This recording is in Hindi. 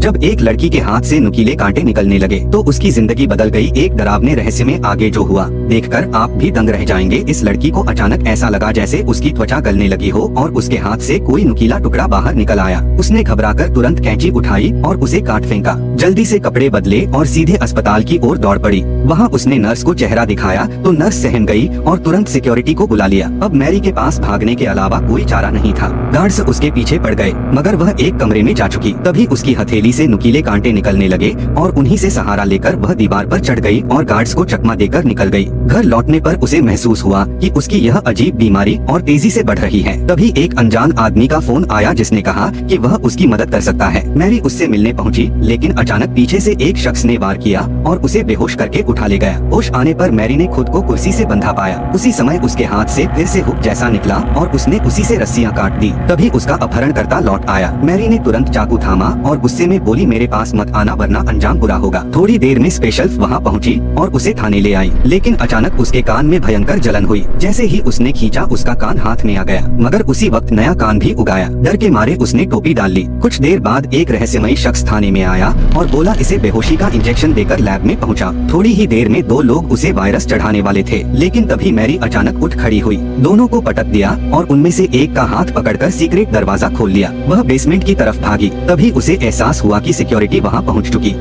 जब एक लड़की के हाथ से नुकीले कांटे निकलने लगे तो उसकी जिंदगी बदल गई। एक डरावने रहस्य में आगे जो हुआ देखकर आप भी दंग रह जाएंगे। इस लड़की को अचानक ऐसा लगा जैसे उसकी त्वचा गलने लगी हो और उसके हाथ से कोई नुकीला टुकड़ा बाहर निकल आया। उसने घबराकर तुरंत कैंची उठाई और उसे काट फेंका। जल्दी से कपड़े बदले और सीधे अस्पताल की ओर दौड़ पड़ी। वहाँ उसने नर्स को चेहरा दिखाया तो नर्स सहम गई और तुरंत सिक्योरिटी को बुला लिया। अब मैरी के पास भागने के अलावा कोई चारा नहीं था। गार्ड्स उसके पीछे पड़ गए मगर वह एक कमरे में जा चुकी। तभी उसकी हथेली से नुकीले कांटे निकलने लगे और उन्हीं से सहारा लेकर वह दीवार पर चढ़ गई और गार्ड्स को चकमा देकर निकल गई। घर लौटने पर उसे महसूस हुआ कि उसकी यह अजीब बीमारी और तेजी से बढ़ रही है। तभी एक अनजान आदमी का फोन आया जिसने कहा कि वह उसकी मदद कर सकता है। मैरी उससे मिलने पहुंची लेकिन अचानक पीछे से एक शख्स ने वार किया और उसे बेहोश करके उठा ले गया। होश आने पर मैरी ने खुद को कुर्सी से बंधा पाया। उसी समय उसके हाथ से फिर से हुक जैसा निकला और उसने उसी से रस्सियां काट दी। तभी उसका अपहरणकर्ता लौट आया। मैरी ने तुरंत चाकू थामा और गुस्से में बोली, मेरे पास मत आना वरना अंजाम बुरा होगा। थोड़ी देर में स्पेशल वहाँ पहुँची और उसे थाने ले आई लेकिन अचानक उसके कान में भयंकर जलन हुई। जैसे ही उसने खींचा उसका कान हाथ में आ गया मगर उसी वक्त नया कान भी उगाया। डर के मारे उसने टोपी डाल ली। कुछ देर बाद एक रहस्यमयी शख्स थाने में आया और बोला इसे बेहोशी का इंजेक्शन देकर लैब में पहुंचा। थोड़ी ही देर में दो लोग उसे वायरस चढ़ाने वाले थे लेकिन तभी मैरी अचानक उठ खड़ी हुई। दोनों को पटक दिया और उनमें से एक का हाथ पकड़कर सीक्रेट दरवाजा खोल लिया। वह बेसमेंट की तरफ भागी। तभी उसे एहसास हुआ कि सिक्योरिटी वहां पहुंच चुकी।